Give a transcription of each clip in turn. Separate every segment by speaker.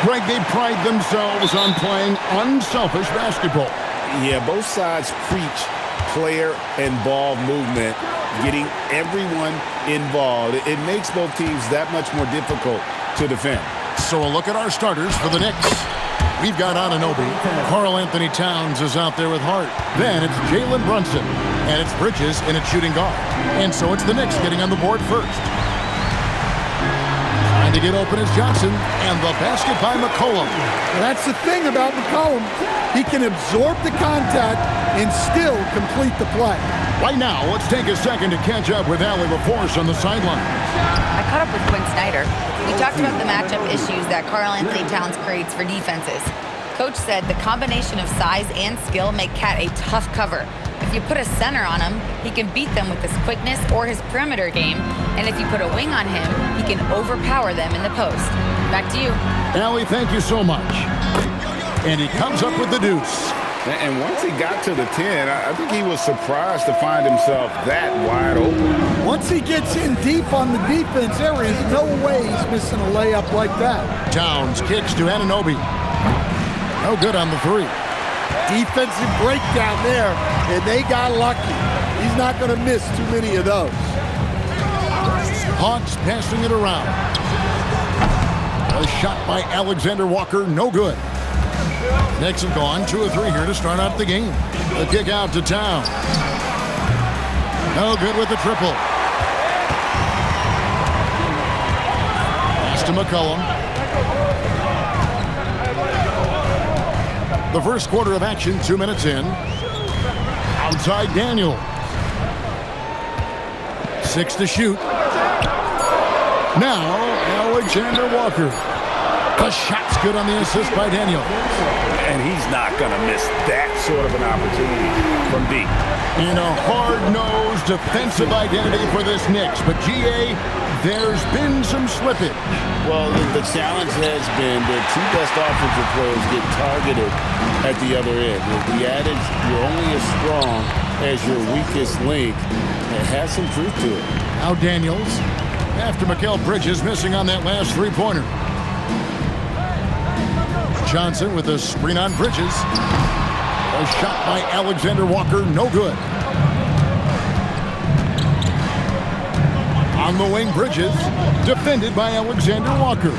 Speaker 1: Greg, they pride themselves on playing unselfish basketball.
Speaker 2: Yeah, both sides preach player and ball movement, getting everyone involved. It makes both teams that much more difficult to defend.
Speaker 1: So a look at our starters for the Knicks. We've got Anunoby. Karl Anthony Towns is out there with Hart. Then it's Jalen Brunson. And it's Bridges in at shooting guard. And so it's the Knicks getting on the board first. Trying to get open is Johnson. And the basket by McCollum.
Speaker 3: That's the thing about McCollum. He can absorb the contact and still complete the play.
Speaker 1: Right now, let's take a second to catch up with Allie LaForce on the sideline.
Speaker 4: I caught up with Quinn Snyder. We talked about the matchup issues that Karl Anthony Towns creates for defenses. Coach said the combination of size and skill make Cat a tough cover. If you put a center on him, he can beat them with his quickness or his perimeter game. And if you put a wing on him, he can overpower them in the post. Back to you.
Speaker 1: Allie, thank you so much. And he comes up with the deuce.
Speaker 2: And once he got to the 10, I think he was surprised to find himself that wide open.
Speaker 3: Once he gets in deep on the defense, there is no way he's missing a layup like that.
Speaker 1: Towns kicks to Anunoby. No good on the three.
Speaker 3: Defensive breakdown there, and they got lucky. He's not going to miss too many of those.
Speaker 1: Hawks passing it around. A shot by Alexander Walker, no good. Knicks have gone 2 of 3 here to start out the game. The kick out to Towns. No good with the triple. Pass to McCollum. The first quarter of action, 2 minutes in. Outside Daniel. 6 to shoot. Now Alexander Walker. The shot's good on the assist by Daniel.
Speaker 2: And he's not going to miss that sort of an opportunity from deep.
Speaker 1: In a hard-nosed defensive identity for this Knicks. But, G.A., there's been some slippage.
Speaker 2: Well, the challenge has been their 2 best offensive players get targeted at the other end. The adage, you're only as strong as your weakest link, it has some truth to it.
Speaker 1: Now Daniels, after Mikal Bridges missing on that last three-pointer. Johnson with a screen on Bridges. A shot by Alexander Walker, no good. On the wing, Bridges, defended by Alexander Walker.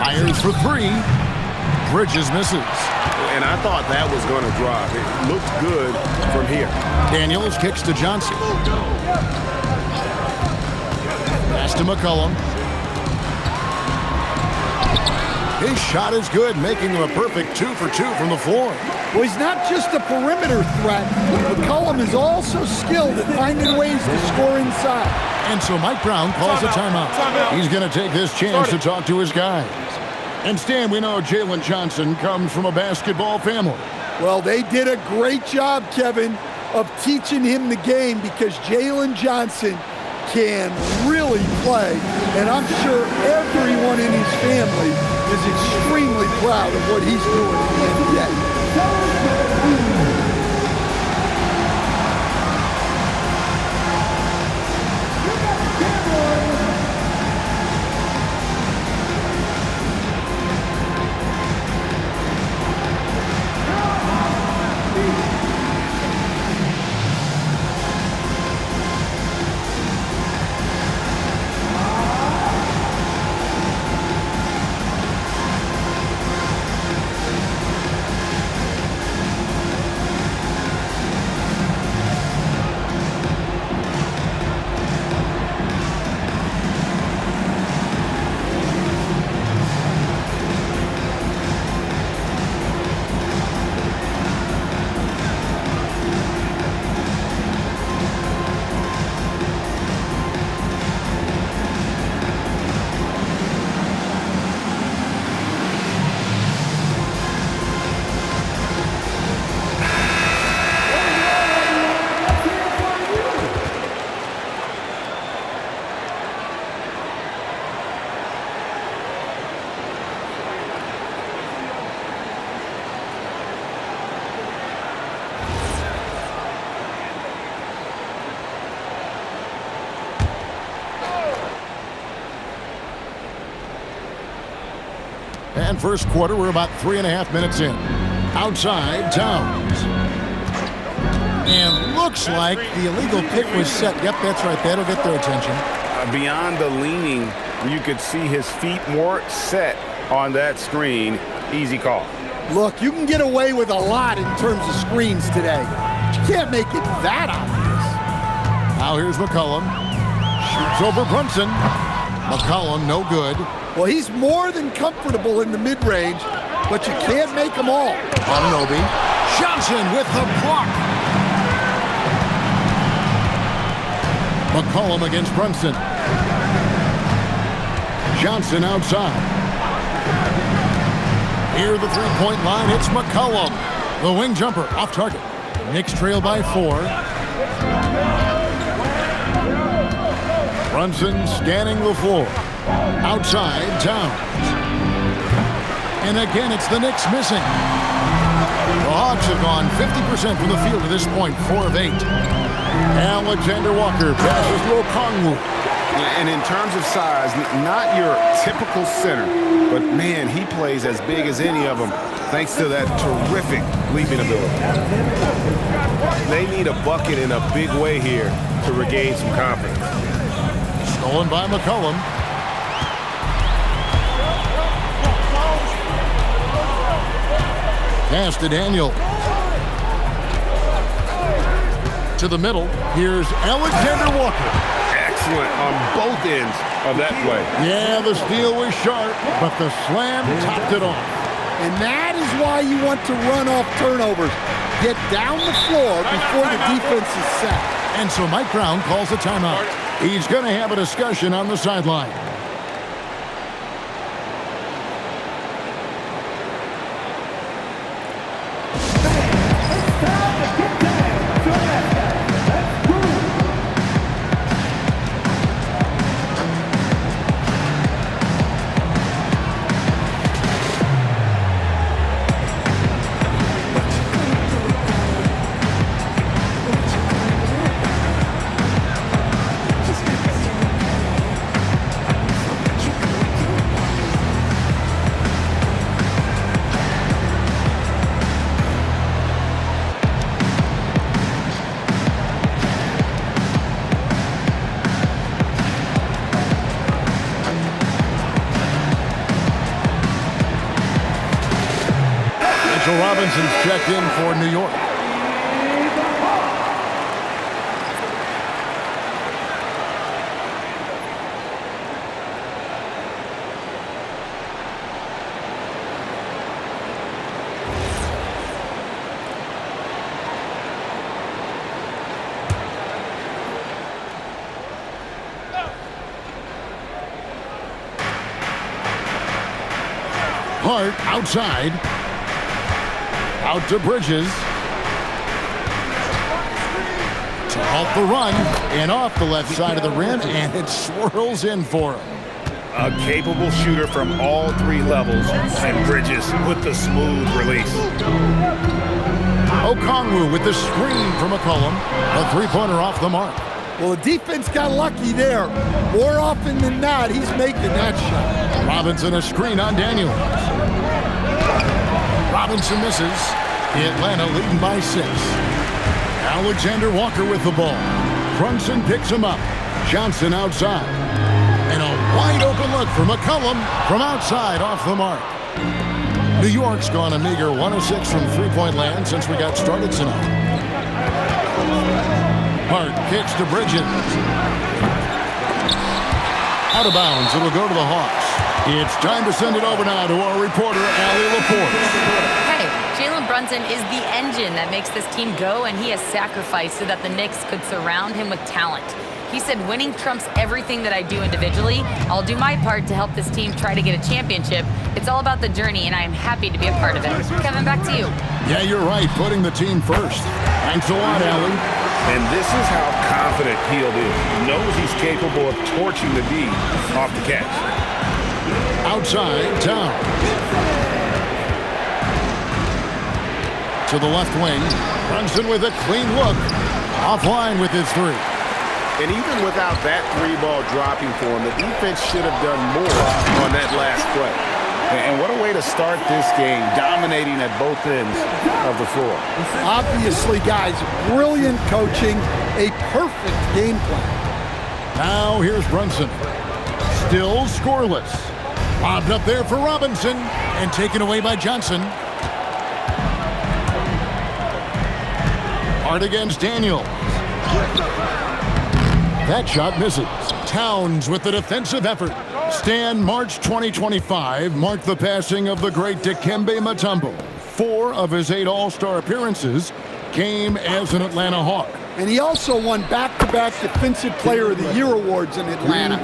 Speaker 1: Fires for 3. Bridges misses.
Speaker 2: And I thought that was going to drop. It looked good from here.
Speaker 1: Daniels kicks to Johnson. Pass to McCollum. His shot is good, making him a perfect 2 for 2 from the floor.
Speaker 3: Well, he's not just a perimeter threat. McCollum is also skilled at finding ways to score inside.
Speaker 1: And so Mike Brown calls a timeout. He's going to take this chance to talk to his guys. And Stan, we know Jalen Johnson comes from a basketball family.
Speaker 3: Well, they did a great job, Kevin, of teaching him the game because Jalen Johnson can really play. And I'm sure everyone in his family is extremely proud of what he's doing in the NBA.
Speaker 1: And first quarter, we're about 3.5 minutes in. Outside, Towns. And looks like the illegal pick was set. Yep, that's right. That'll get their attention.
Speaker 2: Beyond the leaning, you could see his feet more set on that screen. Easy call.
Speaker 3: Look, you can get away with a lot in terms of screens today. You can't make it that obvious.
Speaker 1: Now here's McCollum. Shoots over Brunson. McCollum, no good.
Speaker 3: Well, he's more than comfortable in the mid-range, but you can't make them all.
Speaker 1: Anunoby. Johnson with the block. McCollum against Brunson. Johnson outside. Near the three-point line, it's McCollum. The wing jumper off target. Knicks trail by 4. Brunson scanning the floor. Outside, Towns. And again, it's the Knicks missing. The Hawks have gone 50% from the field at this point, 4 of 8. Alexander Walker passes to Okongwu.
Speaker 2: And in terms of size, not your typical center, but man, he plays as big as any of them thanks to that terrific leaping ability. They need a bucket in a big way here to regain some confidence.
Speaker 1: Stolen by McCollum. Pass to Daniel. To the middle. Here's Alexander Walker.
Speaker 2: Excellent on both ends of that play.
Speaker 1: Yeah, the steal was sharp, but the slam topped it off.
Speaker 3: And that is why you want to run off turnovers. Get down the floor before the defense is set.
Speaker 1: And so Mike Brown calls a timeout. He's going to have a discussion on the sideline. Robinson's checked in for New York. Hart outside. Out to Bridges. To halt the run. And off the left side of the rim. And it swirls in for him.
Speaker 2: A capable shooter from all 3 levels. And Bridges with the smooth release.
Speaker 1: Okongwu with the screen from McCollum. A three-pointer off the mark.
Speaker 3: Well, the defense got lucky there. More often than not, he's making that shot.
Speaker 1: Robinson a screen on Daniel. Robinson misses. Atlanta leading by 6. Alexander Walker with the ball. Brunson picks him up. Johnson outside. And a wide open look for McCollum from outside off the mark. New York's gone a meager 1 of 6 from three-point land since we got started tonight. Hart kicks to Bridges. Out of bounds. It'll go to the Hawks. It's time to send it over now to our reporter, Allie Laporte.
Speaker 4: Hey, Jalen Brunson is the engine that makes this team go, and he has sacrificed so that the Knicks could surround him with talent. He said, winning trumps everything that I do individually. I'll do my part to help this team try to get a championship. It's all about the journey, and I am happy to be a part of it. Kevin, back to you.
Speaker 1: Yeah, you're right, putting the team first. Thanks a lot, Allie.
Speaker 2: And this is how confident Hield is. He knows he's capable of torching the D off the catch.
Speaker 1: Outside, Towns. To the left wing. Brunson with a clean look. Offline with his 3.
Speaker 2: And even without that 3-ball dropping for him, the defense should have done more on that last play. And what a way to start this game, dominating at both ends of the floor.
Speaker 3: Obviously, guys, brilliant coaching, a perfect game plan.
Speaker 1: Now here's Brunson. Still scoreless. Lobbed up there for Robinson and taken away by Johnson. Hard against Daniels. That shot misses. Towns with the defensive effort. Stan, March 2025 marked the passing of the great Dikembe Mutombo. 4 of his 8 All-Star appearances came as an Atlanta Hawk.
Speaker 3: And he also won back-to-back Defensive Player of the Year awards in Atlanta.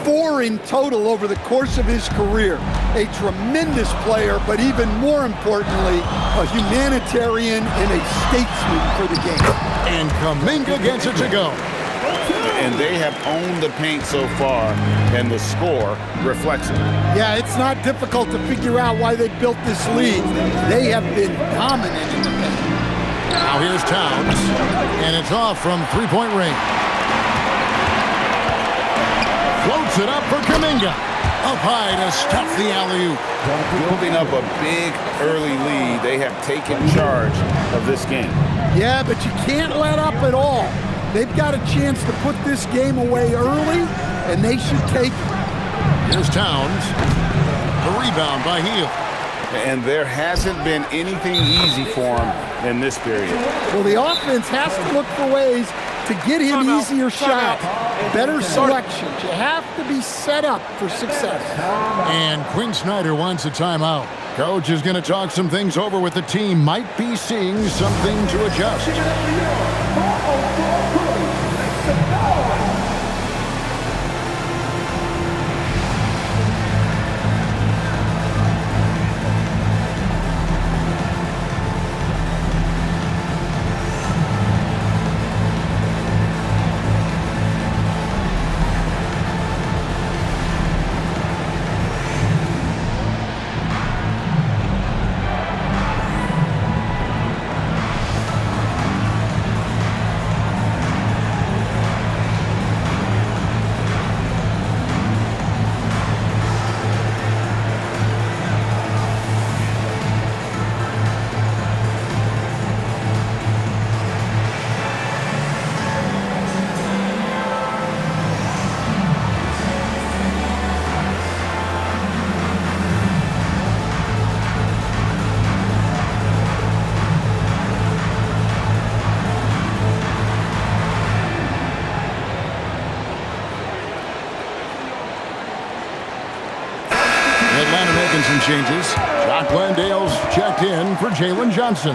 Speaker 3: 4 in total over the course of his career. A tremendous player, but even more importantly, a humanitarian and a statesman for the game.
Speaker 1: And Kuminga gets it to go.
Speaker 2: And they have owned the paint so far, and the score reflects it.
Speaker 3: Yeah, it's not difficult to figure out why they built this lead. They have been dominant in the paint.
Speaker 1: Now here's Towns, and it's off from three-point range. Floats it up for Kuminga. Up high to stop the alley-oop.
Speaker 2: Building up a big early lead, they have taken charge of this game.
Speaker 3: Yeah, but you can't let up at all. They've got a chance to put this game away early, and they should take it.
Speaker 1: Here's Towns. The rebound by Hield.
Speaker 2: And there hasn't been anything easy for him in this period.
Speaker 3: Well, the offense has to look for ways to get him easier shots, better selections. You have to be set up for success.
Speaker 1: And Quinn Snyder wants a timeout. Coach is going to talk some things over with the team. Might be seeing something to adjust. Atlanta making some changes. Jock Landale's checked in for Jalen Johnson.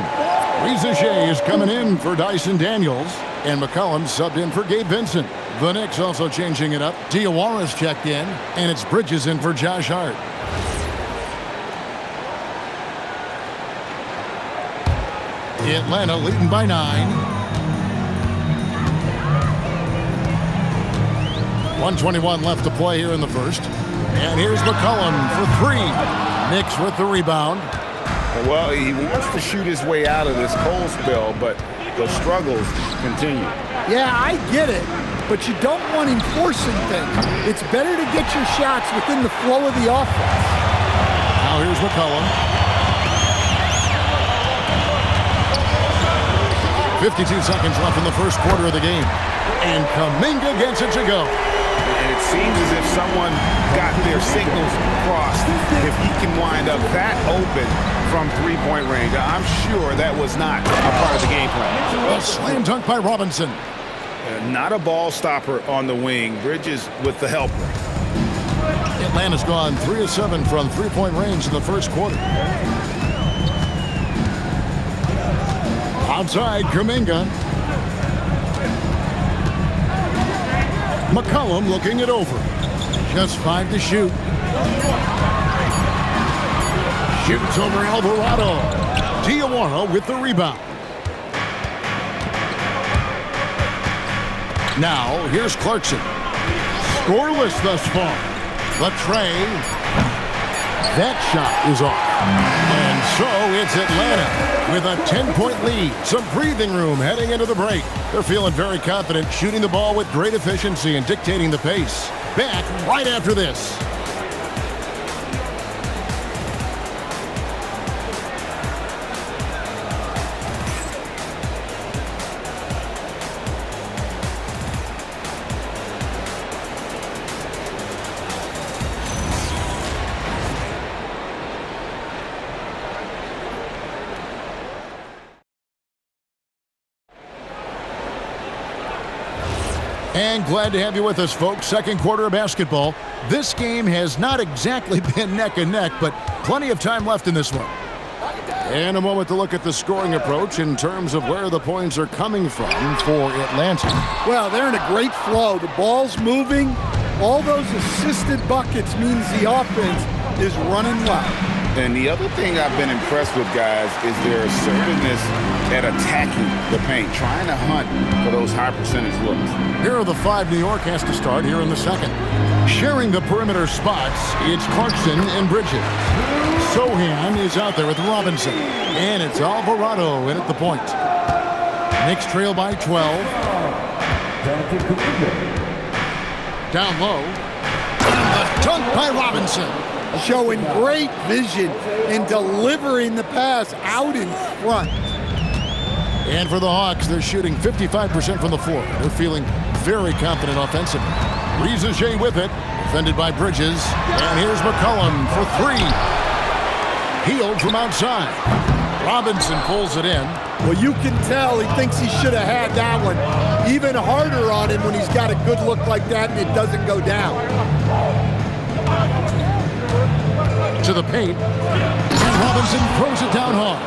Speaker 1: Reza Shea is coming in for Dyson Daniels. And McCollum subbed in for Gabe Vincent. The Knicks also changing it up. Diawara's checked in. And it's Bridges in for Josh Hart. Atlanta leading by 9. 1:21 left to play here in the first. And here's McCollum for 3. Knicks with the rebound.
Speaker 2: Well, he wants to shoot his way out of this cold spell, but the struggles continue.
Speaker 3: Yeah, I get it, but you don't want him forcing things. It's better to get your shots within the flow of the offense.
Speaker 1: Now here's McCollum. 52 seconds left in the first quarter of the game. And Kuminga gets it to go.
Speaker 2: And it seems as if someone got their signals crossed. If he can wind up that open from three-point range, I'm sure that was not a part of the game plan.
Speaker 1: A slam dunk by Robinson.
Speaker 2: Not a ball stopper on the wing. Bridges with the helper.
Speaker 1: Atlanta's gone 3 of 7 from three-point range in the first quarter. Outside, Kuminga. McCollum looking it over. Just 5 to shoot. Shoots over Alvarado. Diawara with the rebound. Now, here's Clarkson. Scoreless thus far. The tray. That shot is off. And so it's Atlanta with a 10-point lead. Some breathing room heading into the break. They're feeling very confident, shooting the ball with great efficiency and dictating the pace. Back right after this. And glad to have you with us, folks. Second quarter of basketball. This game has not exactly been neck and neck, but plenty of time left in this one. And a moment to look at the scoring approach in terms of where the points are coming from for Atlanta.
Speaker 3: Well, they're in a great flow. The ball's moving. All those assisted buckets means the offense is running well.
Speaker 2: And the other thing I've been impressed with, guys, is their assertiveness at attacking the paint, trying to hunt for those high percentage looks.
Speaker 1: Here are the 5 New York has to start here in the second. Sharing the perimeter spots, it's Clarkson and Bridges. Sohan is out there with Robinson. And it's Alvarado in at the point. Knicks trail by 12. Down low. And the dunk by Robinson.
Speaker 3: Showing great vision and delivering the pass out in front.
Speaker 1: And for the Hawks, they're shooting 55% from the floor. They're feeling very confident offensively. Riza with it, defended by Bridges. And here's McCollum for 3. Healed from outside. Robinson pulls it in.
Speaker 3: Well, you can tell he thinks he should have had that one. Even harder on him when he's got a good look like that and it doesn't go down.
Speaker 1: To the paint. And Robinson throws it down hard.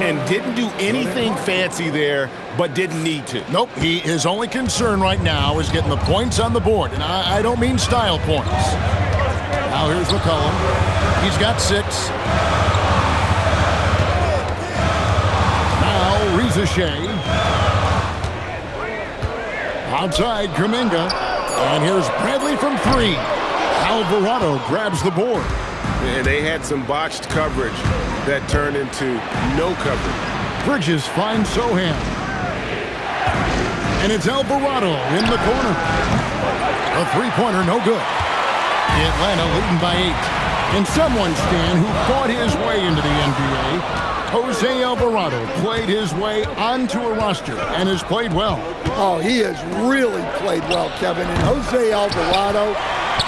Speaker 2: And didn't do anything fancy there, but didn't need to.
Speaker 1: Nope, his only concern right now is getting the points on the board. And I don't mean style points. Now here's McCollum. He's got 6. Now Riza outside Kuminga. And here's Bradley from 3. Alvarado grabs the board.
Speaker 2: And they had some botched coverage that turned into no coverage.
Speaker 1: Bridges finds Sohan. And it's Alvarado in the corner. A 3-pointer, no good. Atlanta leading by 8. And someone, Stan, who fought his way into the NBA, Jose Alvarado, played his way onto a roster and has played well.
Speaker 3: Oh, he has really played well, Kevin. And Jose Alvarado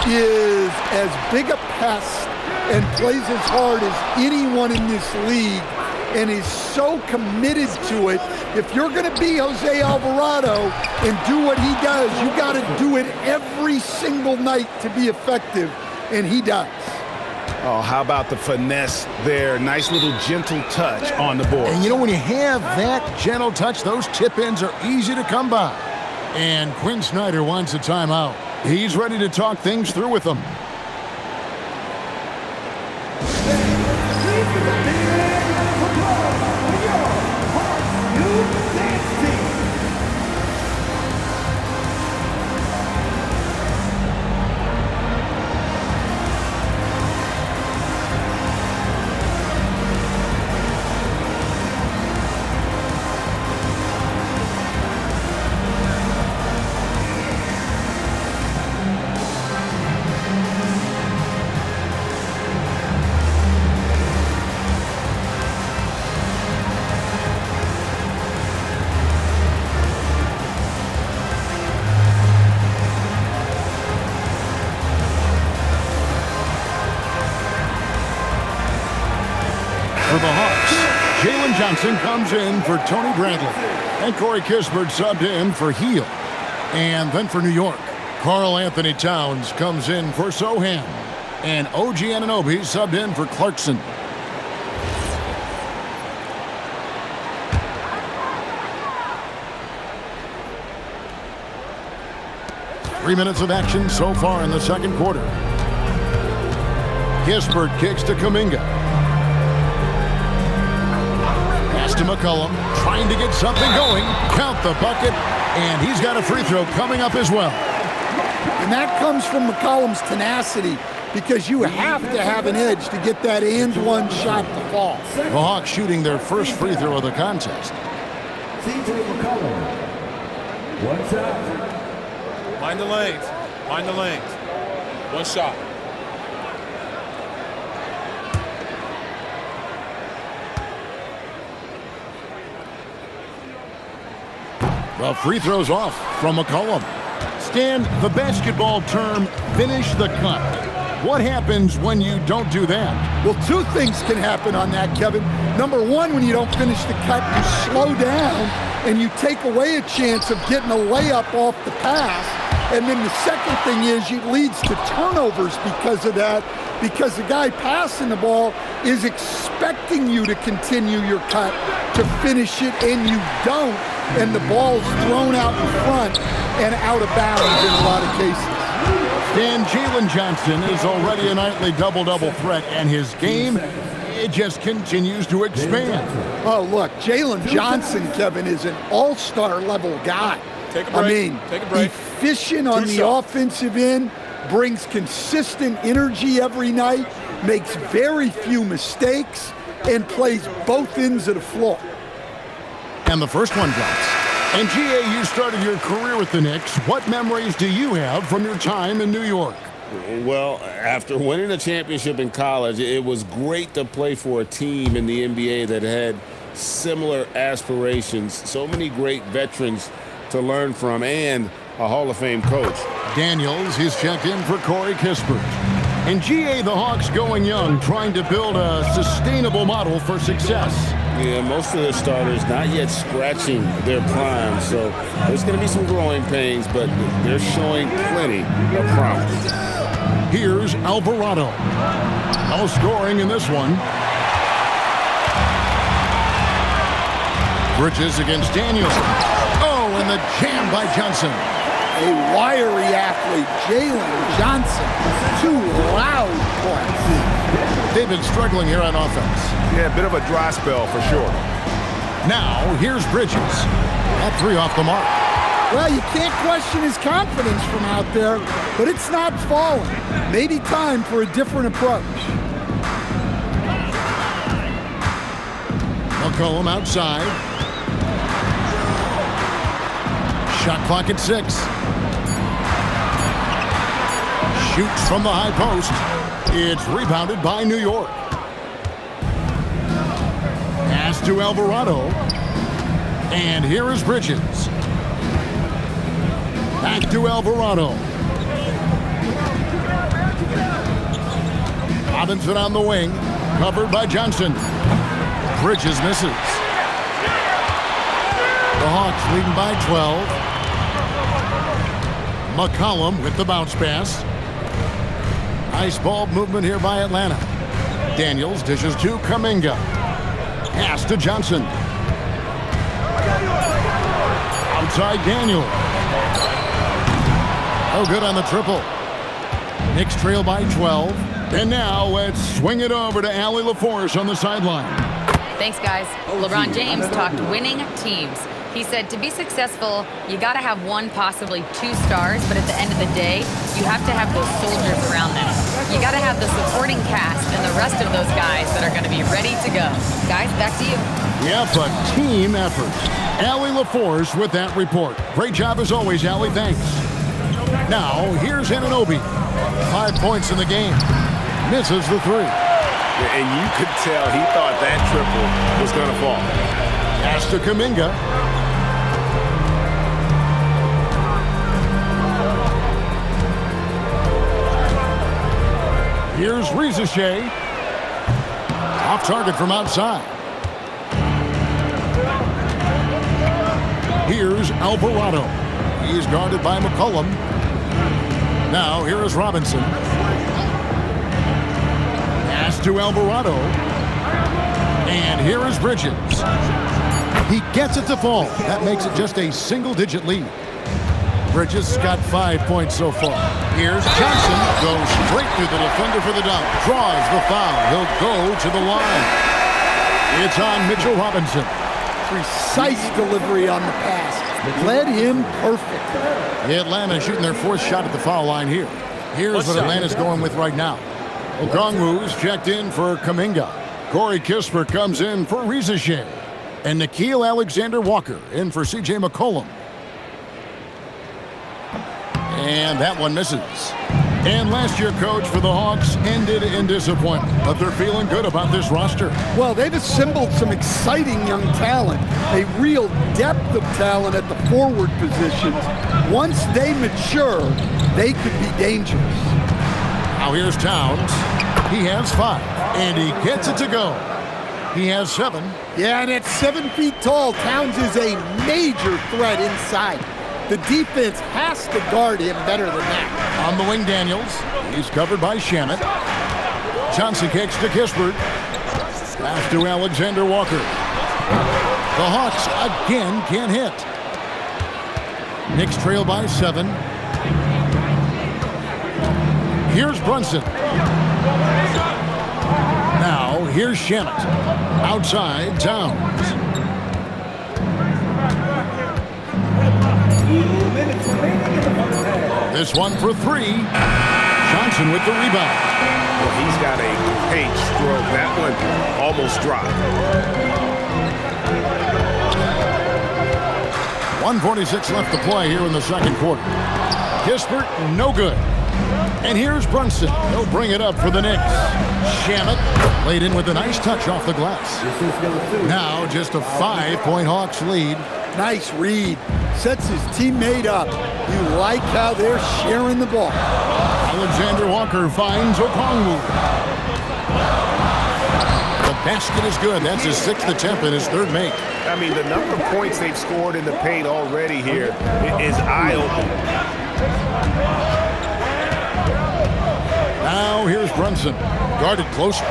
Speaker 3: is as big a pest and plays as hard as anyone in this league and is so committed to it. If you're going to be Jose Alvarado and do what he does, you got to do it every single night to be effective, and he does.
Speaker 2: Oh, how about the finesse there? Nice little gentle touch on the board.
Speaker 1: And you know, when you have that gentle touch, those tip-ins are easy to come by. And Quinn Snyder wants a timeout. He's ready to talk things through with them. For the Hawks, Jalen Johnson comes in for Tony Bradley. And Corey Kispert subbed in for Heel. And then for New York, Karl Anthony Towns comes in for Sohan. And OG Anunoby subbed in for Clarkson. Three minutes of action so far in the second quarter. Kispert kicks to Kuminga. Pass to McCollum, trying to get something going. Count the bucket, and he's got a free throw coming up as well.
Speaker 3: And that comes from McCollum's tenacity, because you have to have an edge to get that and one shot to fall.
Speaker 1: The Hawks shooting their first free throw of the contest.
Speaker 5: CJ McCollum. One shot.
Speaker 6: Mind the lanes. Mind the lanes. One shot.
Speaker 1: The free throw's off from McCollum. Stan, the basketball term, finish the cut. What happens when you don't do that?
Speaker 3: Well, two things can happen on that, Kevin. Number one, when you don't finish the cut, you slow down and you take away a chance of getting a layup off the pass. And then the second thing is it leads to turnovers because of that, because the guy passing the ball is expecting you to continue your cut, to finish it, and you don't, and the ball's thrown out in front and out of bounds in a lot of cases.
Speaker 1: And Jalen Johnson is already a nightly double-double threat, and his game, it just continues to expand.
Speaker 3: Oh, look, Jalen Johnson, Kevin, is an all-star level guy.
Speaker 6: Take a break.
Speaker 3: I mean,
Speaker 6: Take a break.
Speaker 3: Efficient on the
Speaker 6: shots.
Speaker 3: offensive end, brings consistent energy every night, makes very few mistakes, and plays both ends of the floor.
Speaker 1: And the first one drops. And G.A., you started your career with the Knicks. What memories do you have from your time in New York?
Speaker 2: Well, after winning a championship in college, it was great to play for a team in the NBA that had similar aspirations. So many great veterans to learn from, and a Hall of Fame coach.
Speaker 1: Daniels, he's checked in for Corey Kispert. And G.A., the Hawks going young, trying to build a sustainable model for success.
Speaker 2: Yeah, most of their starters not yet scratching their prime, so there's going to be some growing pains, but they're showing plenty of promise.
Speaker 1: Here's Alvarado. No scoring in this one. Bridges against Daniels. Oh, and the jam by Johnson.
Speaker 3: A wiry athlete, Jalen Johnson. Two loud points.
Speaker 1: They've been struggling here on offense.
Speaker 7: Yeah, a bit of a dry spell for sure.
Speaker 1: Now, here's Bridges. That three off the mark.
Speaker 3: Well, you can't question his confidence from out there, but it's not falling. Maybe time for a different approach.
Speaker 1: McCollum outside. Shot clock at 6. Shoots from the high post. It's rebounded by New York. Pass to Alvarado. And here is Bridges. Back to Alvarado. Robinson on the wing. Covered by Johnson. Bridges misses. The Hawks leading by 12. McCollum with the bounce pass. Nice ball movement here by Atlanta. Daniels dishes to Kuminga. Pass to Johnson. Outside Daniel. Oh, good on the triple. Knicks trail by 12. And now let's swing it over to Allie LaForce on the sideline.
Speaker 4: Thanks, guys. LeBron James talked winning teams. He said to be successful, you got to have one, possibly 2 stars, but at the end of the day, you have to have those soldiers around them. You got to have the supporting cast and the rest of those guys that are going to be ready to go. Guys, back to you.
Speaker 1: Yep, a team effort. Allie LaForce with that report. Great job as always, Allie. Thanks. Now, here's Anunoby. 5 points in the game. Misses the 3.
Speaker 7: And you could tell he thought that triple was going to fall.
Speaker 1: Pass to Kuminga. Here's Rizachet. Off target from outside. Here's Alvarado. He's guarded by McCollum. Now here is Robinson. Pass to Alvarado. And here is Bridges. He gets it to fall. That makes it just a single-digit lead. Bridges got 5 points so far. Here's Johnson. Goes straight through the defender for the dunk. Draws the foul. He'll go to the line. It's on Mitchell Robinson.
Speaker 3: Precise delivery on the pass. Led him perfect.
Speaker 1: Atlanta shooting their 4th shot at the foul line here. Here's what Atlanta's going with right now. Okongwu's checked in for Kuminga. Corey Kispert comes in for Rizachet. And Nickeil Alexander-Walker in for C.J. McCollum. And that one misses. And last year coach for the Hawks ended in disappointment, but they're feeling good about this roster.
Speaker 3: Well, they've assembled some exciting young talent, a real depth of talent at the forward positions. Once they mature, they could be dangerous.
Speaker 1: Now here's Towns. He has 5, and he gets it to go. He has 7.
Speaker 3: Yeah, and at 7 feet tall, Towns is a major threat inside. The defense has to guard him better than that.
Speaker 1: On the wing, Daniels. He's covered by Shamet. Johnson kicks to Kispert. Pass to Alexander Walker. The Hawks again can't hit. Knicks trail by 7. Here's Brunson. Now here's Shamet. Outside, Towns. This one for 3. Johnson with the rebound.
Speaker 7: Well, he's got a great stroke. That one almost dropped.
Speaker 1: 1:46 left to play here in the second quarter. Kispert, no good. And here's Brunson. He'll bring it up for the Knicks. Shamet laid in with a nice touch off the glass. Now just a 5-point Hawks lead.
Speaker 3: Nice read. Sets his teammate up. You like how they're sharing the ball.
Speaker 1: Alexander Walker finds Okongwu. The basket is good. That's his 6th attempt and his 3rd make.
Speaker 7: I mean, the number of points they've scored in the paint already here is eye-opening.
Speaker 1: Now here's Brunson. Guarded closer.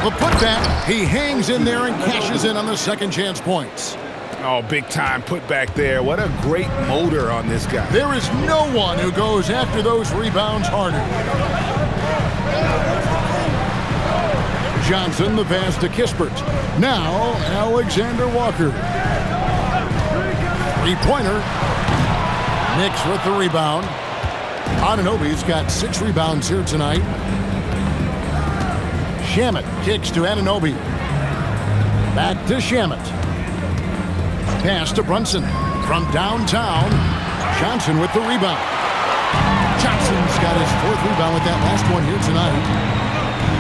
Speaker 1: The putback. He hangs in there and cashes in on the second chance points.
Speaker 7: Oh, big time put back there. What a great motor on this guy.
Speaker 1: There is no one who goes after those rebounds harder. Johnson, the pass to Kispert. Now, Alexander Walker. 3-pointer. Knicks with the rebound. Anunoby's got 6 rebounds here tonight. Shamet kicks to Anunoby. Back to Shamet. Pass to Brunson. From downtown, Johnson with the rebound. Johnson's got his 4th rebound with that last one here tonight.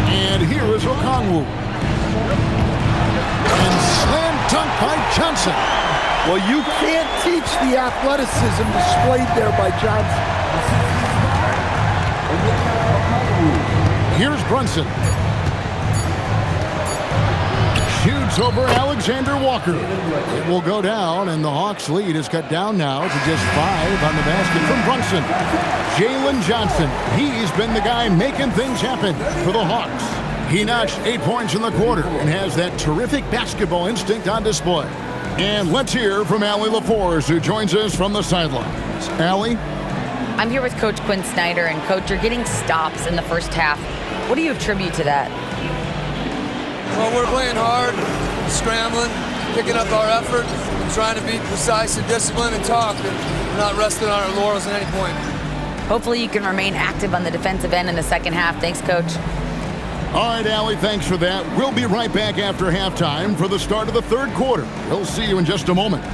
Speaker 1: And here is Okongwu. And slam dunk by Johnson.
Speaker 3: Well, you can't teach the athleticism displayed there by Johnson.
Speaker 1: Here's Brunson. Shoots over Alexander Walker. It will go down, and the Hawks' lead is cut down now to just 5 on the basket from Brunson. Jalen Johnson, he's been the guy making things happen for the Hawks. He notched 8 points in the quarter and has that terrific basketball instinct on display. And let's hear from Allie LaForce, who joins us from the sidelines. Allie?
Speaker 4: I'm here with Coach Quinn Snyder, and Coach, you're getting stops in the first half. What do you attribute to that?
Speaker 8: Well, we're playing hard, scrambling, picking up our effort, and trying to be precise and disciplined and talk. And we're not resting on our laurels at any point.
Speaker 4: Hopefully you can remain active on the defensive end in the second half. Thanks, Coach.
Speaker 1: All right, Allie, thanks for that. We'll be right back after halftime for the start of the third quarter. We'll see you in just a moment.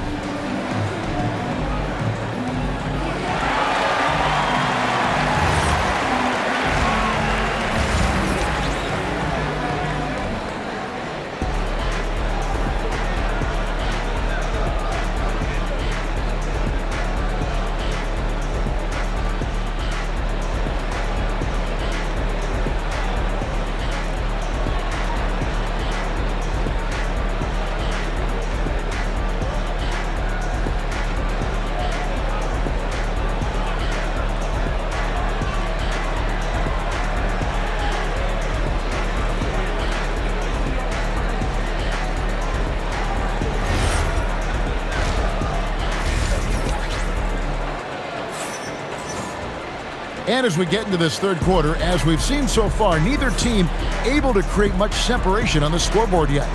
Speaker 1: And as we get into this third quarter, as we've seen so far, neither team able to create much separation on the scoreboard yet.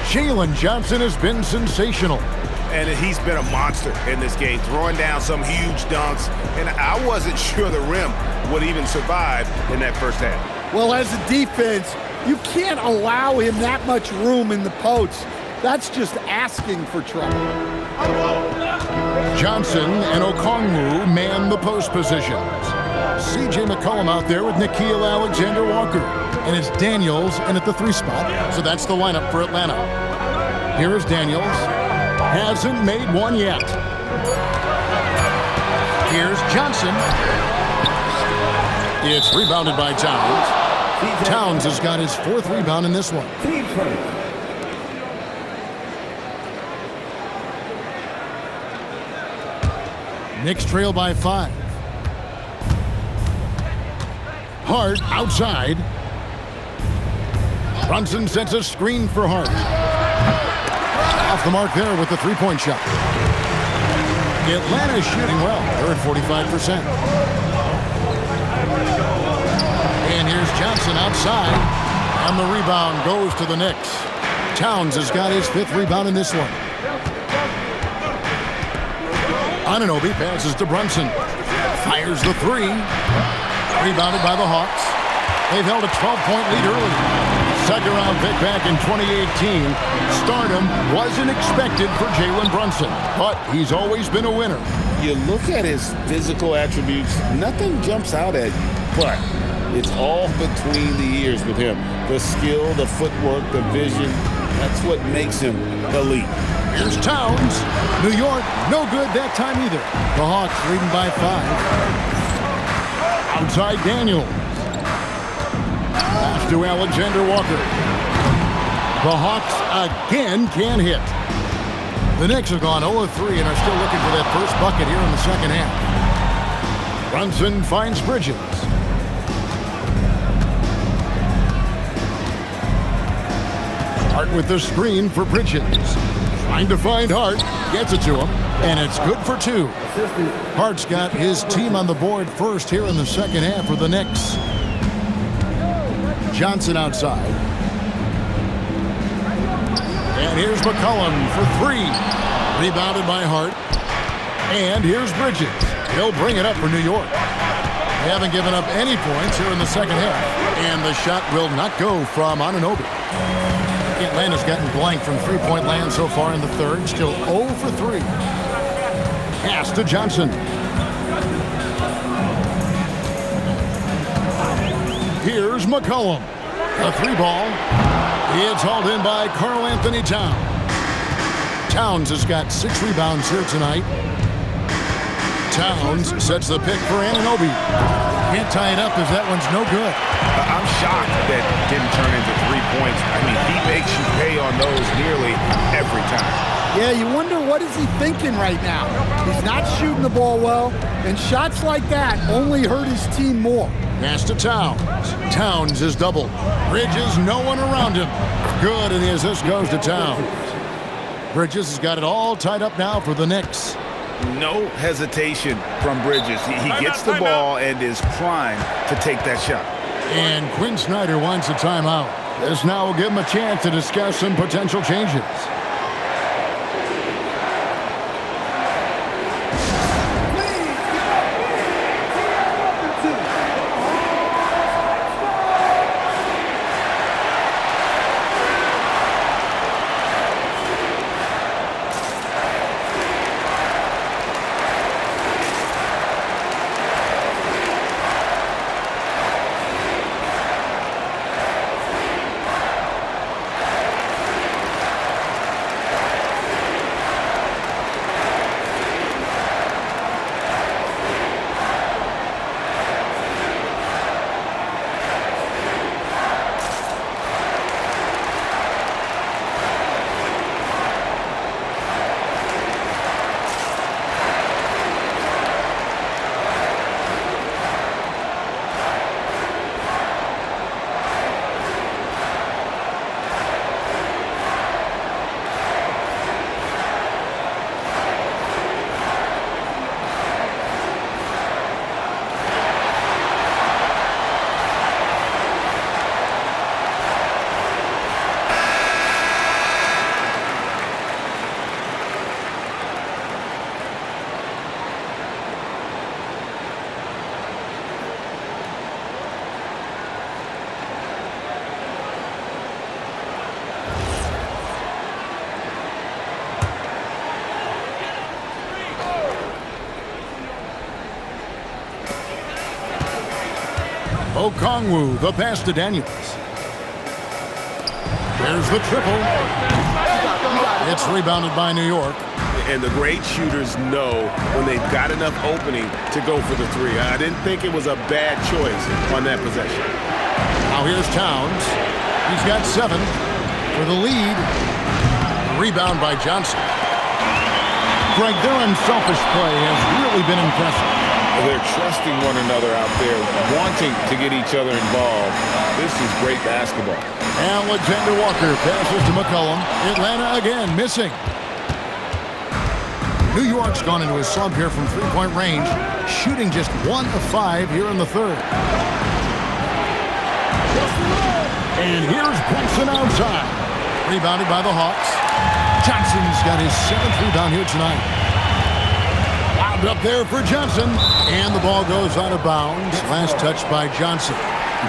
Speaker 1: Jalen Johnson has been sensational.
Speaker 7: And he's been a monster in this game, throwing down some huge dunks. And I wasn't sure the rim would even survive in that first half.
Speaker 3: Well, as a defense, you can't allow him that much room in the post. That's just asking for trouble.
Speaker 1: Johnson and Okongwu man the post positions. C.J. McCollum out there with Nickeil Alexander-Walker. And it's Daniels in at the 3 spot. So that's the lineup for Atlanta. Here is Daniels. Hasn't made one yet. Here's Johnson. It's rebounded by Towns. Towns has got his 4th rebound in this one.
Speaker 5: Team first.
Speaker 1: Knicks trail by 5. Hart outside. Brunson sets a screen for Hart. Off the mark there with the 3-point shot. Atlanta's shooting well. They're at 45%. And here's Johnson outside. And the rebound goes to the Knicks. Towns has got his 5th rebound in this one. Anunoby passes to Brunson. Fires the 3. Rebounded by the Hawks. They've held a 12-point lead early. Second-round pick back in 2018. Stardom wasn't expected for Jalen Brunson, but he's always been a winner.
Speaker 2: You look at his physical attributes, nothing jumps out at you, but it's all between the ears with him. The skill, the footwork, the vision, that's what makes him elite.
Speaker 1: Here's Towns. New York, no good that time either. The Hawks leading by 5. Outside Daniels. Pass to Alexander Walker. The Hawks again can't hit. The Knicks have gone 0-3 and are still looking for that first bucket here in the second half. Brunson finds Bridges. Hart with the screen for Bridges. Trying to find Hart. Gets it to him. And it's good for 2. Hart's got his team on the board first here in the second half for the Knicks. Johnson outside. And here's McCollum for 3. Rebounded by Hart. And here's Bridges. He'll bring it up for New York. They haven't given up any points here in the second half. And the shot will not go from Anunoby. Atlanta's gotten blank from 3-point land so far in the third. Still 0 for 3. Pass to Johnson. Here's McCollum. A 3-ball. It's hauled in by Karl Anthony Towns. Towns has got 6 rebounds here tonight. Towns sets the pick for Anunoby. Can't tie it up as that one's no good.
Speaker 7: I'm shocked that didn't turn into 3 points. I mean, he makes you pay on those nearly every time.
Speaker 3: Yeah, you wonder what is he thinking right now. He's not shooting the ball well, and shots like that only hurt his team more.
Speaker 1: Pass to Towns. Towns is doubled. Bridges, no one around him. Good, and the assist goes to Towns. Bridges has got it all tied up now for the Knicks.
Speaker 7: No hesitation from Bridges. He gets the ball and is primed to take that shot.
Speaker 1: And Quinn Snyder wants a timeout. This now will give him a chance to discuss some potential changes. Okongwu, the pass to Daniels. There's the triple. It's rebounded by New York.
Speaker 7: And the great shooters know when they've got enough opening to go for the three. I didn't think it was a bad choice on that possession.
Speaker 1: Now here's Towns. He's got 7 for the lead. Rebound by Johnson. Greg, their unselfish play has really been impressive.
Speaker 2: They're trusting one another out there, wanting to get each other involved. This is great basketball.
Speaker 1: Alexander Walker passes to McCollum. Atlanta again missing. New York's gone into a slump here from three-point range, shooting just 1 of 5 here in the third. And here's Brunson outside. Rebounded by the Hawks. Johnson's got his 7th rebound here tonight. Lobbed up there for Johnson. And the ball goes out of bounds. Last touch by Johnson.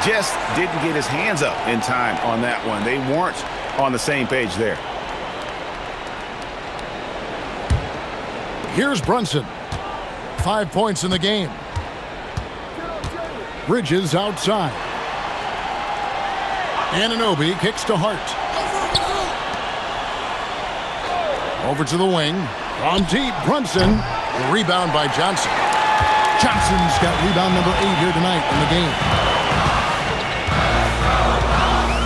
Speaker 7: Just didn't get his hands up in time on that one. They weren't on the same page there.
Speaker 1: Here's Brunson. 5 points in the game. Bridges outside. Anunoby kicks to Hart. Over to the wing. On deep, Brunson. The rebound by Johnson. Johnson's got rebound number 8 here tonight in the game.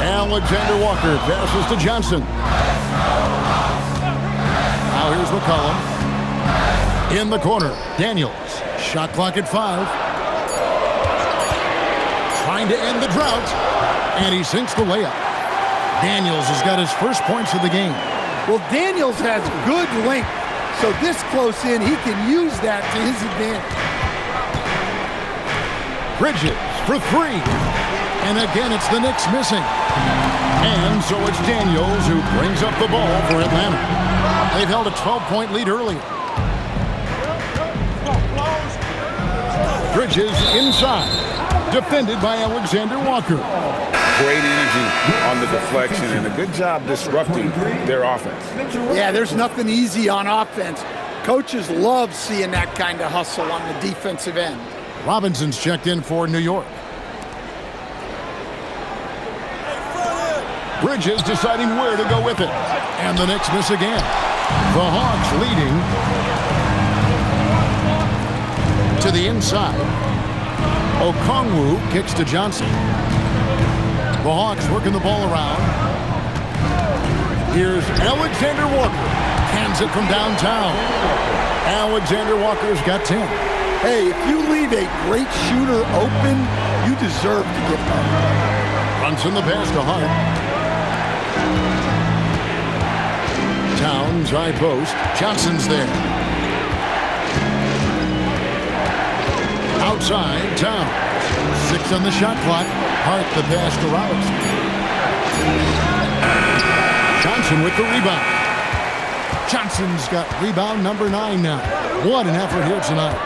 Speaker 1: Alexander Walker passes to Johnson. Now here's McCollum. In the corner, Daniels. Shot clock at 5. Trying to end the drought. And he sinks the layup. Daniels has got his first points of the game.
Speaker 3: Well, Daniels has good length. So this close in, he can use that to his advantage.
Speaker 1: Bridges for 3. And again, it's the Knicks missing. And so it's Daniels who brings up the ball for Atlanta. They've held a 12-point lead earlier. Bridges inside. Defended by Alexander Walker.
Speaker 2: Great energy on the deflection and a good job disrupting their offense.
Speaker 3: Yeah, there's nothing easy on offense. Coaches love seeing that kind of hustle on the defensive end.
Speaker 1: Robinson's checked in for New York. Bridges deciding where to go with it. And the Knicks miss again. The Hawks leading to the inside. Okongwu kicks to Johnson. The Hawks working the ball around. Here's Alexander Walker. Hands it from downtown. Alexander Walker's got 10.
Speaker 3: Hey, if you leave a great shooter open, you deserve to get better.
Speaker 1: Brunson the pass to Hart. Towns high post. Johnson's there. Outside, Towns. 6 on the shot clock. Hart the pass to Robinson. Johnson with the rebound. Johnson's got rebound number 9 now. What an effort here tonight.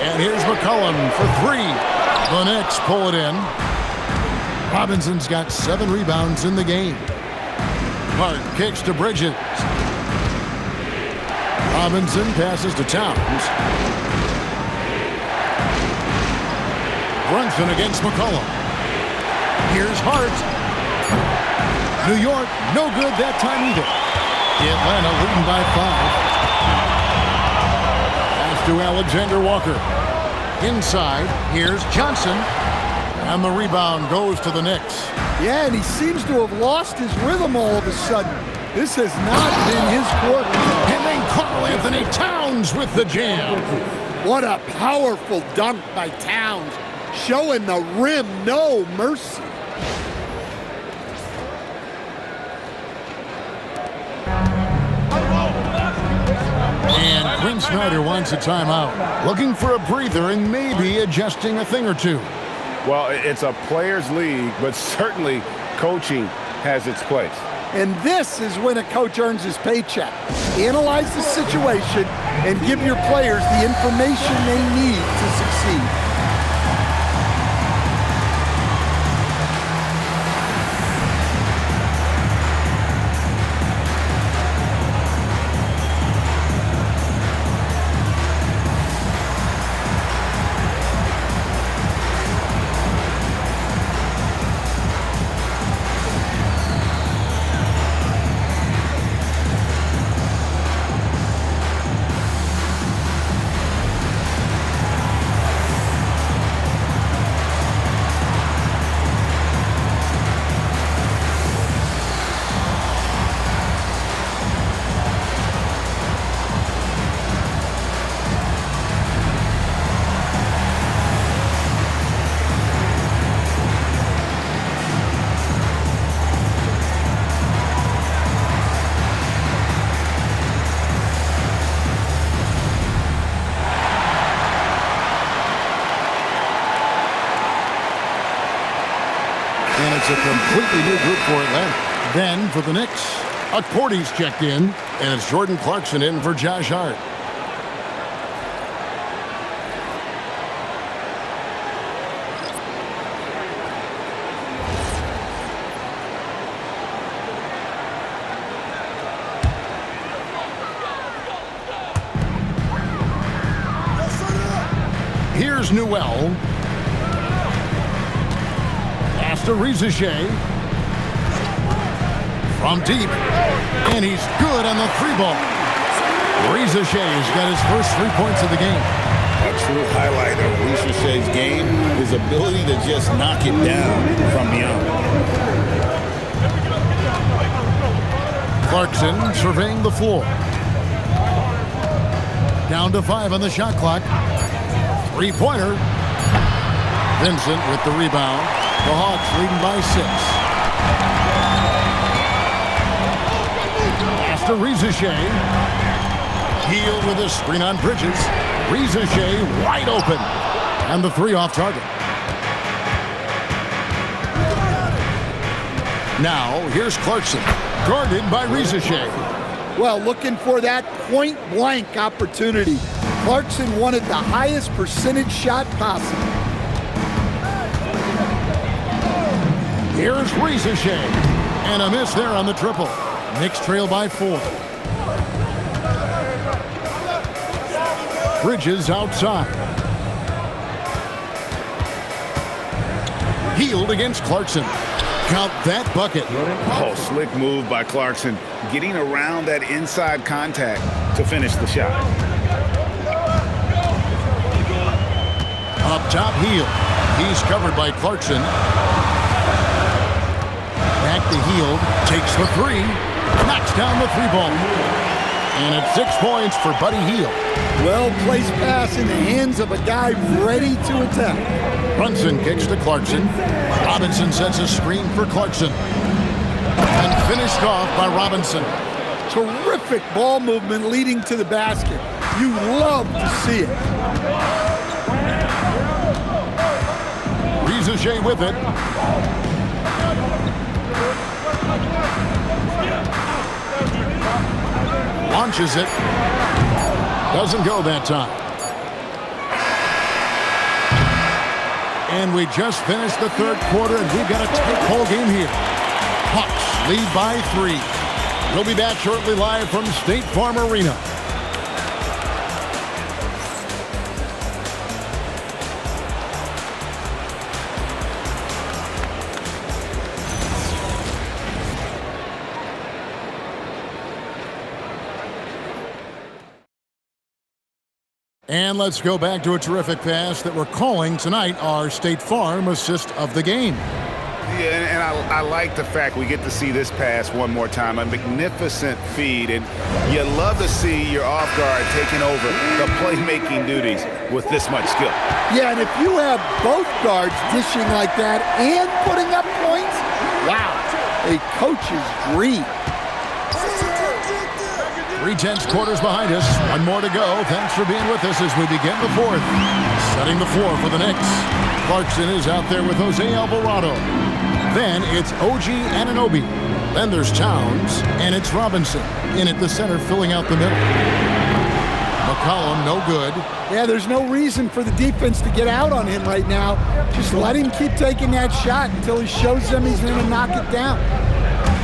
Speaker 1: And here's McCollum for 3. The Knicks pull it in. Robinson's got 7 rebounds in the game. Hart kicks to Bridges. Robinson passes to Towns. Brunson against McCollum. Here's Hart. New York, no good that time either. Atlanta leading by 5. Pass to Alexander Walker. Inside, here's Johnson. And the rebound goes to the Knicks.
Speaker 3: Yeah, and he seems to have lost his rhythm all of a sudden. This has not been his quarter.
Speaker 1: And then Karl Anthony Towns with the jam.
Speaker 3: What a powerful dunk by Towns. Showing the rim no mercy.
Speaker 1: And Quinn Snyder wants a timeout. Looking for a breather and maybe adjusting a thing or two.
Speaker 2: Well, it's a players' league, but certainly coaching has its place.
Speaker 3: And this is when a coach earns his paycheck. Analyze the situation and give your players the information they need to succeed.
Speaker 1: It's a completely new group for Atlanta. Then for the Knicks, Cordy's checked in, and it's Jordan Clarkson in for Josh Hart. Here's Newell. Pass to Rizichet. From deep. And he's good on the three ball. Rizichet's got his first 3 points of the game.
Speaker 2: A true highlight of Rizichet's game, his ability to just knock it down from beyond.
Speaker 1: Clarkson surveying the floor. Down to 5 on the shot clock. Three-pointer. Vincent with the rebound. The Hawks leading by 6. Pass to Rizichet. Hield with a screen on Bridges. Rizichet wide open. And the 3 off target. Now, here's Clarkson. Guarded by Rizichet.
Speaker 3: Well, looking for that point-blank opportunity. Clarkson wanted the highest percentage shot possible.
Speaker 1: Here's Rizichet. And a miss there on the triple. Knicks trail by 4. Bridges outside. Hield against Clarkson. Count that bucket.
Speaker 7: Oh, slick move by Clarkson, getting around that inside contact to finish the shot.
Speaker 1: Up top, Hield. He's covered by Clarkson. Back to Hield. Takes the 3. Knocks down the 3-ball. And it's 6 points for Buddy Hield.
Speaker 3: Well-placed pass in the hands of a guy ready to attack.
Speaker 1: Brunson kicks to Clarkson. Robinson sets a screen for Clarkson. And finished off by Robinson.
Speaker 3: Terrific ball movement leading to the basket. You love to see it.
Speaker 1: Rizichet with it. Launches it. Doesn't go that time. And we just finished the third quarter, and we've got a tight ball game here. Hawks lead by 3. We'll be back shortly live from State Farm Arena. And let's go back to a terrific pass that we're calling tonight our State Farm assist of the game.
Speaker 7: Yeah, and I like the fact we get to see this pass one more time. A magnificent feed, and you love to see your off guard taking over the playmaking duties with this much skill.
Speaker 3: Yeah, and if you have both guards dishing like that and putting up points, wow, a coach's dream.
Speaker 1: 3/10 quarters behind us. One more to go. Thanks for being with us as we begin the fourth. Setting the floor for the Knicks. Clarkson is out there with Jose Alvarado. Then it's OG Anunoby. Then there's Towns, and it's Robinson in at the center, filling out the middle. McCollum, no good.
Speaker 3: Yeah, there's no reason for the defense to get out on him right now. Just let him keep taking that shot until he shows them he's going to knock it down.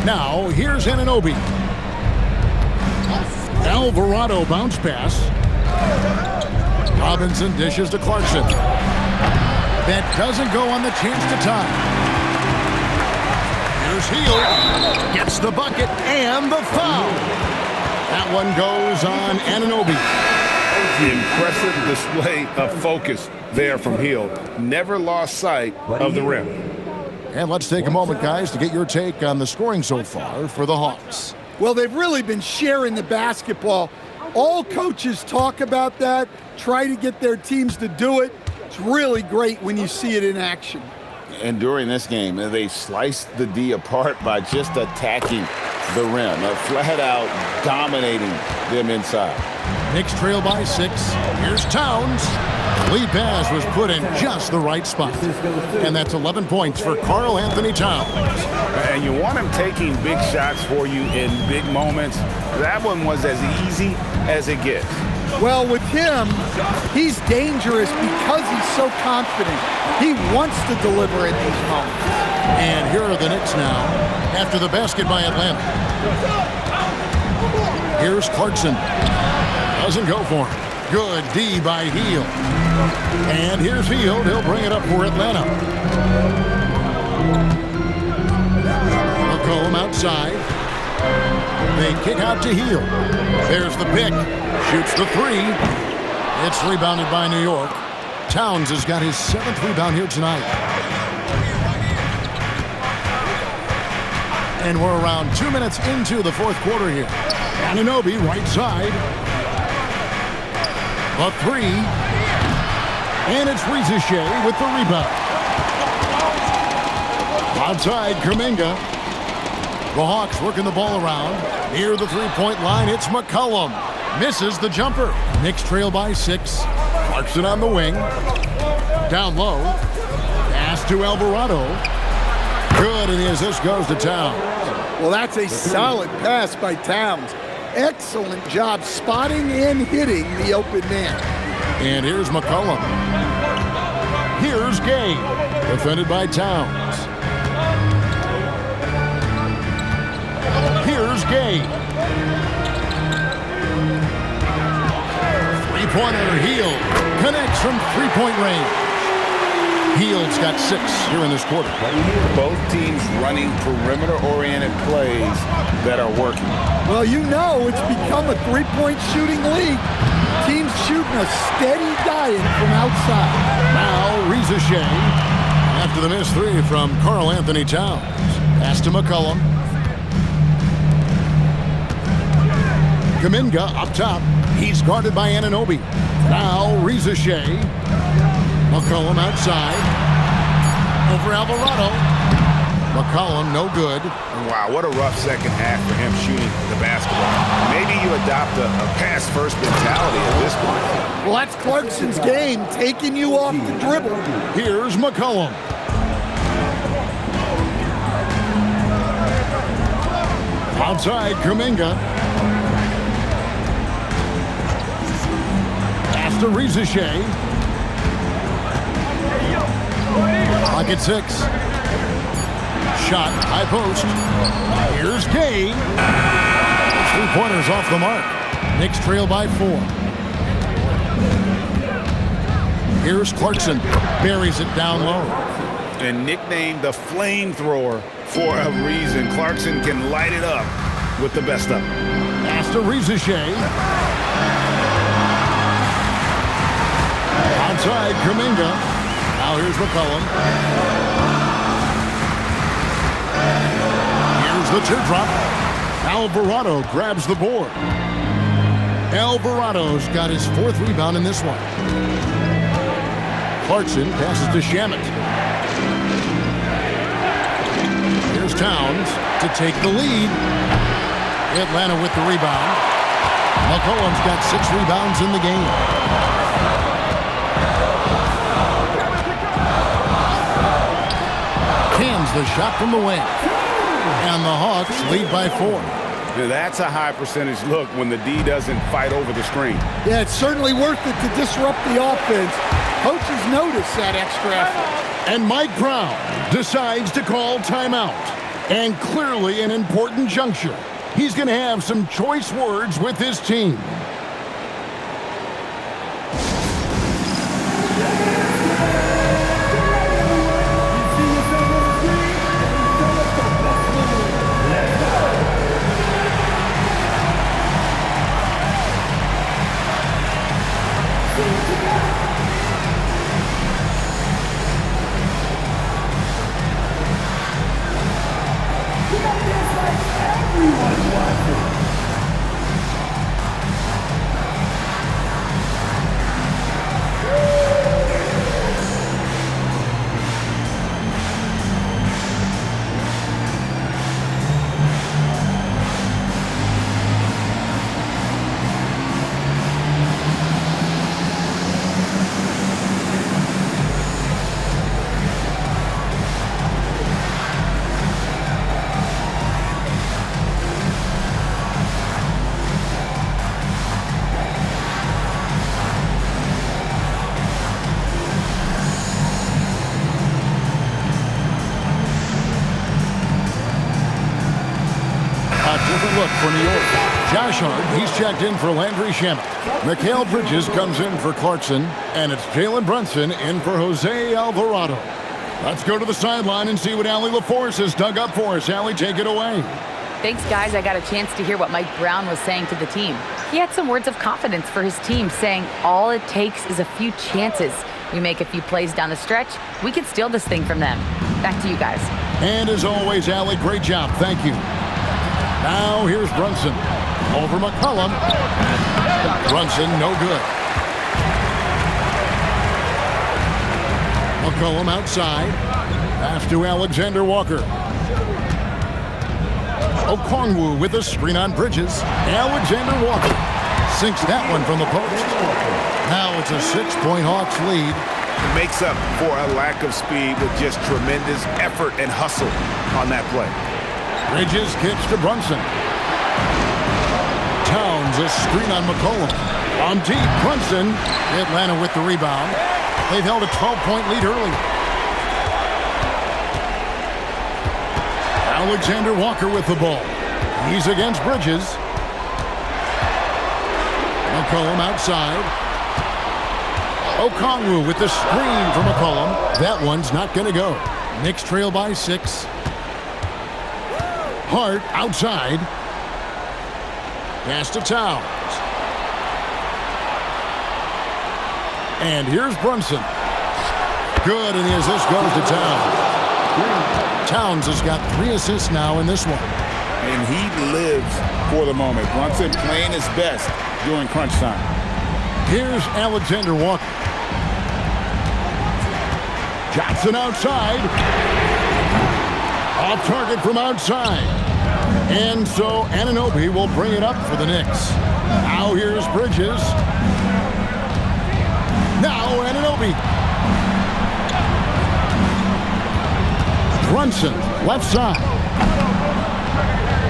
Speaker 1: Now, here's Anunoby. Alvarado bounce pass. Robinson dishes to Clarkson. That doesn't go on the chance to tie. Here's Hield. Gets the bucket and the foul. That one goes on Anunoby.
Speaker 7: The impressive display of focus there from Hield. Never lost sight of the rim.
Speaker 1: And let's take a moment, guys, to get your take on the scoring so far for the Hawks.
Speaker 3: Well, they've really been sharing the basketball. All coaches talk about that, try to get their teams to do it. It's really great when you see it in action.
Speaker 2: And during this game, they sliced the D apart by just attacking the rim, flat out dominating them inside.
Speaker 1: Knicks trail by 6. Here's Towns. Lead pass was put in just the right spot. And that's 11 points for Karl Anthony Towns.
Speaker 7: And you want him taking big shots for you in big moments. That one was as easy as it gets.
Speaker 3: Well, with him, he's dangerous because he's so confident. He wants to deliver in these moments.
Speaker 1: And here are the Knicks now after the basket by Atlanta. Here's Clarkson. Doesn't go for him. Good D by Hield. And here's Hield. He'll bring it up for Atlanta. McCollum outside. They kick out to Hield. There's the pick. Shoots the 3. It's rebounded by New York. Towns has got his 7th rebound here tonight. And we're around 2 minutes into the 4th quarter here. Anunoby right side. A 3. And it's Rizichet with the rebound. Outside, Kuminga. The Hawks working the ball around. Near the three-point line, it's McCollum. Misses the jumper. Knicks trail by 6. Clarkson on the wing. Down low. Pass to Alvarado. Good, and the assist goes to Towns.
Speaker 3: Well, that's a solid pass by Towns. Excellent job spotting and hitting the open man.
Speaker 1: And here's McCollum. Here's Gay. Defended by Towns. Here's Gay. Three-pointer, Hield. Connects from three-point range. Hield's got 6 here in this quarter.
Speaker 7: Both teams running perimeter-oriented plays that are working.
Speaker 3: Well, you know it's become a three-point shooting league. Teams shooting a steady diet from outside.
Speaker 1: Now, Rizichet. After the missed 3 from Karl Anthony Towns. Pass to McCollum. Kuminga up top. He's guarded by Anunoby. Now, Rizichet. McCollum outside. Over Alvarado. McCollum, no good.
Speaker 7: Wow, what a rough second half for him shooting the basketball. Maybe you adopt a pass-first mentality at this point.
Speaker 3: Well, that's Clarkson's game, taking you off the dribble.
Speaker 1: Here's McCollum. Outside, Kuminga. Pass to Rizichet. Clock at 6. Shot, high post. Here's Gay. 3-pointers off the mark. Knicks trail by 4. Here's Clarkson. Buries it down low.
Speaker 7: And nicknamed the flamethrower for a reason. Clarkson can light it up with the best of them.
Speaker 1: Pass to Rizichet. Outside, Kuminga. Now here's McCollum. Here's the teardrop. Alvarado grabs the board. Alvarado's got his 4th rebound in this one. Clarkson passes to Shamet. Here's Towns to take the lead. Atlanta with the rebound. McCollum's got 6 rebounds in the game. Cans the shot from the wing. And the Hawks lead by 4.
Speaker 7: Now that's a high percentage look when the D doesn't fight over the screen.
Speaker 3: Yeah, it's certainly worth it to disrupt the offense. Coaches notice that extra effort.
Speaker 1: And Mike Brown decides to call timeout. And clearly an important juncture. He's going to have some choice words with his team. different look for New York. Josh Hart, he's checked in for Landry Shamet. Mikal Bridges comes in for Clarkson. And it's Jalen Brunson in for Jose Alvarado. Let's go to the sideline and see what Allie LaForce has dug up for us. Allie, take it away.
Speaker 9: Thanks, guys. I got a chance to hear what Mike Brown was saying to the team. He had some words of confidence for his team, saying all it takes is a few chances. We make a few plays down the stretch, we can steal this thing from them. Back to you guys.
Speaker 1: And as always, Allie, great job. Thank you. Now here's Brunson. Over McCollum. Brunson, no good. McCollum outside. Pass to Alexander Walker. Okongwu with a screen on Bridges. Alexander Walker sinks that one from the post. Now it's a 6-point Hawks lead.
Speaker 7: Makes up for a lack of speed with just tremendous effort and hustle on that play.
Speaker 1: Bridges kicks to Brunson. Towns a screen on McCollum. On deep, Brunson. Atlanta with the rebound. They've held a 12-point lead early. Alexander Walker with the ball. He's against Bridges. McCollum outside. Okongwu with the screen for McCollum. That one's not going to go. Knicks trail by 6. Hart outside. Pass to Towns. And here's Brunson. Good, and the assist goes to Towns. Towns has got 3 assists now in this one.
Speaker 2: And he lives for the moment. Brunson playing his best during crunch time.
Speaker 1: Here's Alexander Walker. Johnson outside. Off target from outside. And so Anunoby will bring it up for the Knicks. Now here's Bridges. Now Anunoby. Brunson, left side.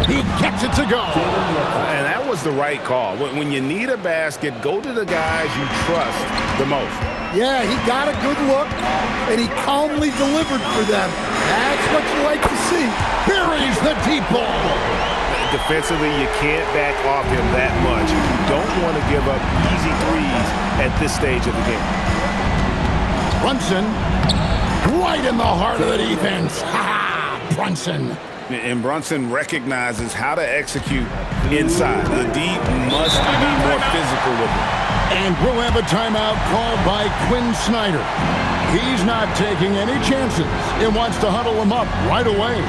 Speaker 1: He gets it to go.
Speaker 7: And that was the right call. When you need a basket, go to the guys you trust the most.
Speaker 3: Yeah, he got a good look, and he calmly delivered for them. That's what you like to see.
Speaker 1: Buries the deep ball.
Speaker 7: Defensively, you can't back off him that much. You don't want to give up easy threes at this stage of the game.
Speaker 1: Brunson, right in the heart of the defense. Ha! Brunson.
Speaker 7: And Brunson recognizes how to execute inside. The deep must be more physical with it.
Speaker 1: And we'll have a timeout called by Quinn Snyder. He's not taking any chances and wants to huddle him up right away.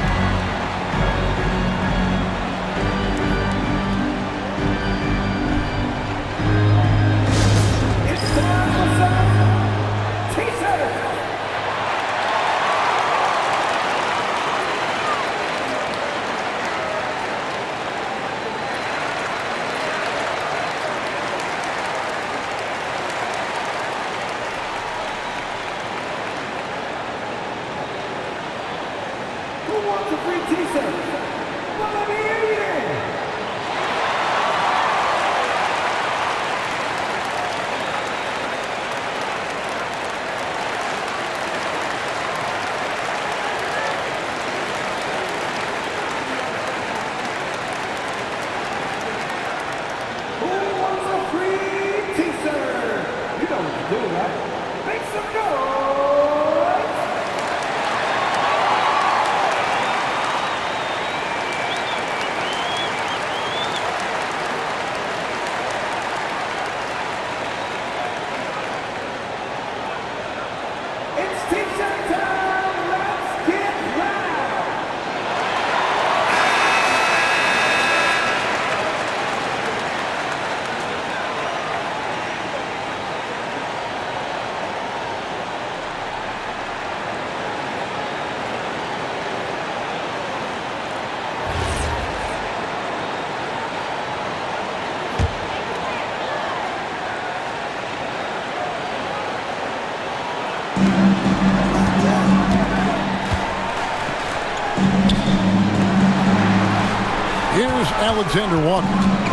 Speaker 1: Alexander Walker,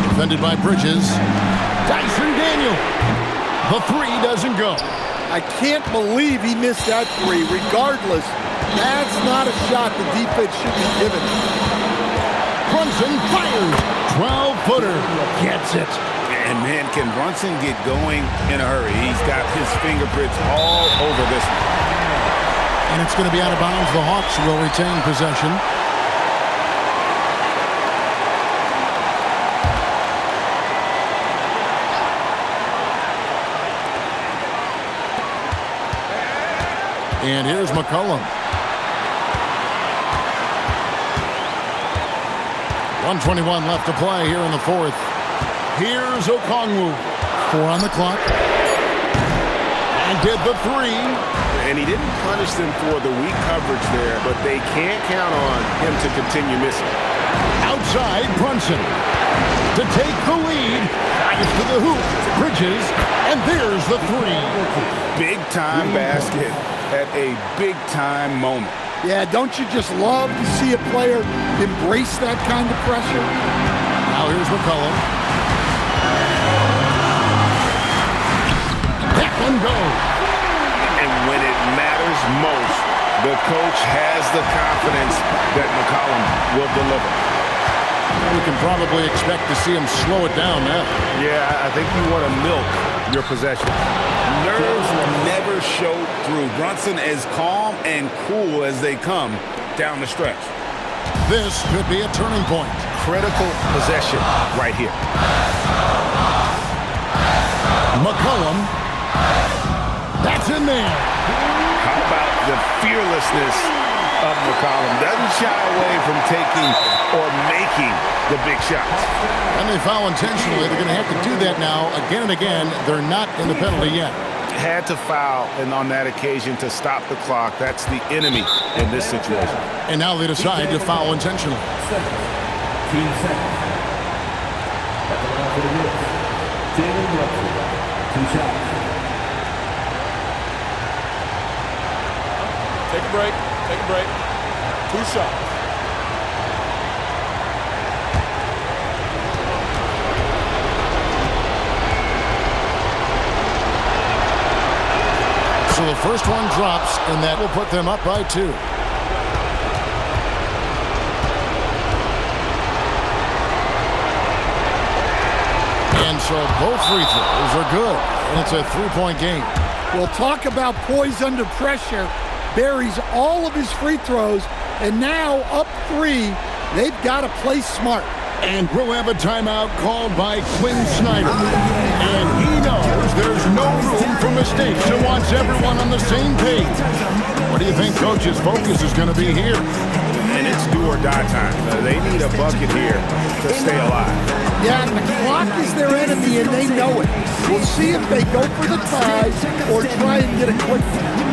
Speaker 1: defended by Bridges. Dyson Daniel. The 3 doesn't go.
Speaker 3: I can't believe he missed that 3. Regardless, that's not a shot the defense should be given.
Speaker 1: Brunson fires. 12-footer. Gets it.
Speaker 7: And, man, can Brunson get going in a hurry? He's got his fingerprints all over this one.
Speaker 1: And it's going to be out of bounds. The Hawks will retain possession. And here's McCollum. 1:21 left to play here in the fourth. Here's Okongwu. 4 on the clock. And did the 3.
Speaker 7: And he didn't punish them for the weak coverage there, but they can't count on him to continue missing.
Speaker 1: Outside, Brunson to take the lead. Drives to the hoop. Bridges. And there's the 3.
Speaker 7: Big-time basket at a big-time moment.
Speaker 3: Yeah, don't you just love to see a player embrace that kind of pressure?
Speaker 1: Now here's McCollum. That one goes.
Speaker 7: And when it matters most, the coach has the confidence that McCollum will deliver.
Speaker 1: We can probably expect to see him slow it down now.
Speaker 7: Yeah, I think you want to milk your possession. Nerves never show through. Brunson as calm and cool as they come down the stretch.
Speaker 1: This could be a turning point.
Speaker 7: Critical possession right here.
Speaker 1: McCollum. That's in there.
Speaker 7: How about the fearlessness of McCollum? Doesn't shy away from taking or making the big shots.
Speaker 1: And they foul intentionally. They're going to have to do that now again and again. They're not in the penalty yet.
Speaker 7: Had to foul, and on that occasion to stop the clock. That's the enemy in this situation.
Speaker 1: And now they decide to foul intentionally.
Speaker 5: 17 seconds. At the line for the Knicks, Jalen Brunson, 2 shots.
Speaker 6: Take a break. Take a break. 2 shots.
Speaker 1: So the first one drops, and that will put them up by 2. And so both free throws are good, and it's a 3-point game.
Speaker 3: We'll talk about poise under pressure. Buries all of his free throws, and now up 3, they've got to play smart.
Speaker 1: And we'll have a timeout called by Quinn Snyder. And he knows there's no room for mistakes and wants everyone on the same page. What do you think Coach's focus is going to be here?
Speaker 7: And it's do or die time. They need a bucket here to stay alive.
Speaker 3: Yeah, and the clock is their enemy, and they know it. We'll see if they go for the tie or try and get a quick one.